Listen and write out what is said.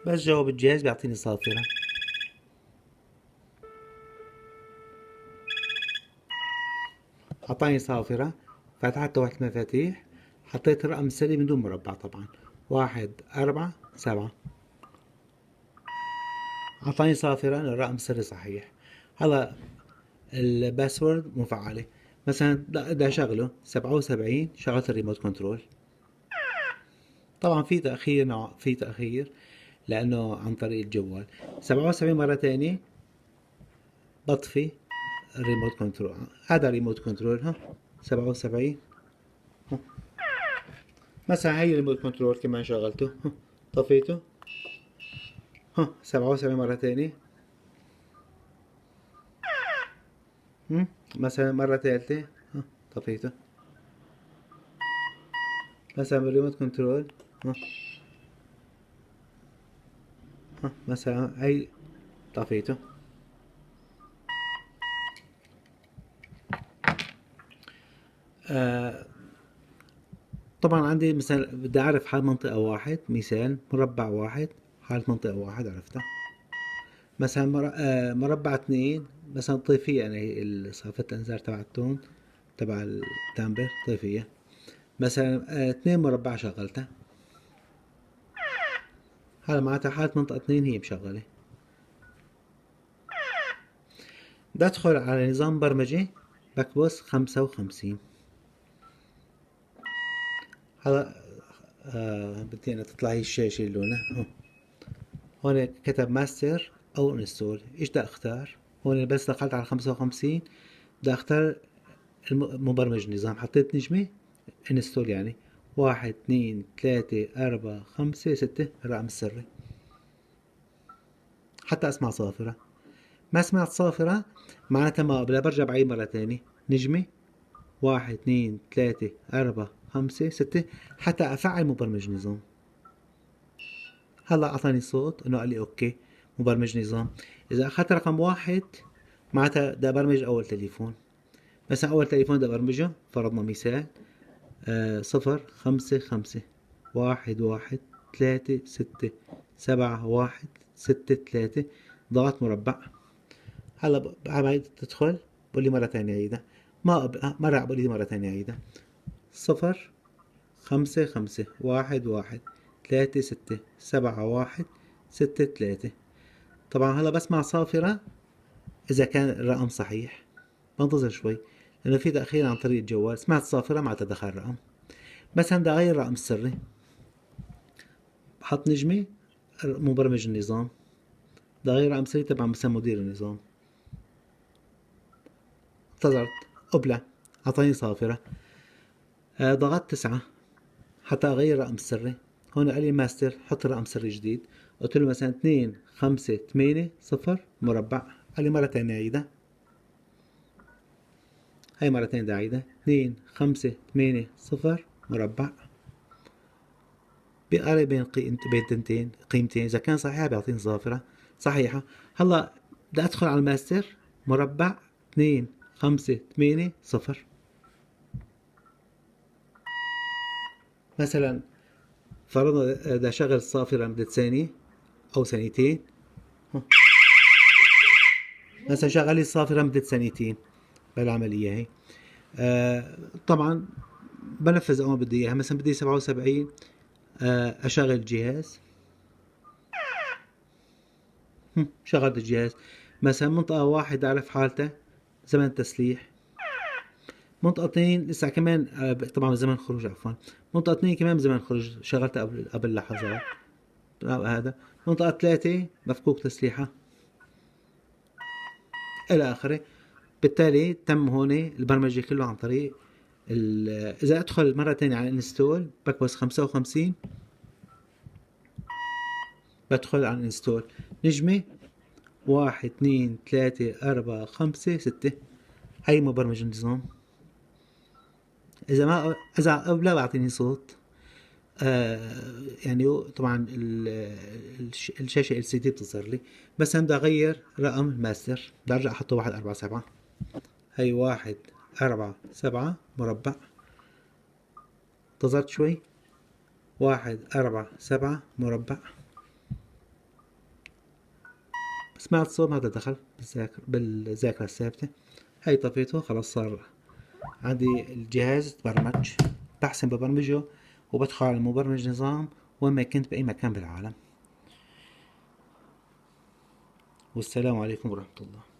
بس جاوب الجهاز بيعطيني صافرة. أعطاني صافرة، فتحت لوحة المفاتيح، حطيت الرقم السري من دون مربع طبعا، 147. أعطاني صافرة إن الرقم السري صحيح. هلا الباسورد مفعلة. مثلا بدي أشغله 77، شغلت الريموت كنترول. طبعا في تأخير، في تأخير لأنه عن طريق الجوال. 77 مرة تانية بطفي الريموت كنترول. هذا ريموت كنترول، ها 77. مثلا هي الريموت كنترول كمان شغلته، طفيته، 77 مرة تانية. مثلا مرة ثالثة، طفيته. مثلا بالريموت كنترول، ها مثلا هي طفيته. آه طبعا عندي مثلا بدي أعرف حال منطقة واحد، مثال مربع واحد، حالة منطقة واحد عرفتها. مثلا مربع اثنين، مثلا طيفية، يعني صافة الإنذار تبع التون تبع التامبر طيفية. مثلا اثنين مربع شغلتها، هذا معناتها حالة منطقة اثنين هي مشغلة. بدخل على نظام برمجي، بكبس 55. هذا بدي أنا تطلع هي الشاشة اللونة. هون كتب ماستر أو انستول، إيش بدي أختار؟ هون بس دخلت على 55، بدي أختار مبرمج نظام، حطيت نجمة انستول، يعني 1 2 3 4 5 6 الرقم السري. حتى أسمع صافرة. ما سمعت صافرة معناتها ما بدي برجع بعيد مرة تانية، نجمة 1 2 3 4 5 6 حتى أفعل مبرمج نظام. هلا أعطاني صوت إنه قال لي أوكي مبرمج نظام. إذا أخذت رقم واحد معناتها بدي أبرمج أول تليفون. مثلا أول تليفون بدي أبرمجه، فرضنا مثال 0 5 5 1 1 3 6 7 1 6 3، ضغط مربع. هلا بعد تدخل بقول لي مرة ثانية عيدها. ما راح بقول لي مرة ثانية عيدها. 0 5 5 1 1 3 6 7 1 6 3. طبعا هلا بسمع صافرة إذا كان الرقم صحيح، بنتظر شوي لأنه في تأخير عن طريق الجوال. سمعت صافرة مع تدخل الرقم. مثلا بدي أغير الرقم السري، بحط نجمة مبرمج النظام، بدي أغير الرقم السري تبع مثلا مدير النظام. انتظرت، أبلع، أعطاني صافرة. ضغطت 9 حتى أغير الرقم السري. هون قال لي ماستر، حط رقم سري جديد. قلت له مثلا 2 5 8 0 مربع. قال لي مرة تانية عيدها. هاي مرة تانية بدي أعيدها، 2 5 8 0 مربع. بقارن بين بين تنتين قيمتين، إذا كان صحيحة بيعطيني صافرة صحيحة. هلا بدي أدخل على الماستر، مربع 2 5 8 0. مثلا فرضنا بدي أشغل الصافرة لمدة ثانية أو ثانيتين. مثلا شغل لي الصافرة لمدة ثانيتين بالعملية هي. طبعا بنفذ أول ما بدي إياها. مثلا بدي 77، أشغل الجهاز. شغلت الجهاز. مثلا منطقة واحد أعرف حالته زمن تسليح. منطقة اثنين لسه كمان طبعا زمن خروج، عفوا. منطقة اثنين كمان بزمن خروج، شغلتها قبل لحظات. هذا منطقة ثلاثة مفكوك تسليحة إلى آخره. بالتالي تم هون البرمجة كله عن طريق إذا أدخل مرة تانية على انستول بكبس 55، بدخل على انستول نجمة 1 2 3 4 5 6. هاي مبرمج النظام. إذا قبلها بعطيني صوت. يعني طبعا الشاشة LCD بتظهر لي. بس أنا بدي أغير رقم الماستر، بدي أرجع أحطه 1 4 7. هي 1 4 7 مربع. انتظرت شوي، 1 4 7 مربع. سمعت صوت ما دخل بالذاكرة الثابتة. هاي طفيته، خلاص صار عندي الجهاز تبرمج. بحسن ببرمجه وبدخل على المبرمج نظام وين ما كنت بأي مكان بالعالم. والسلام عليكم ورحمة الله.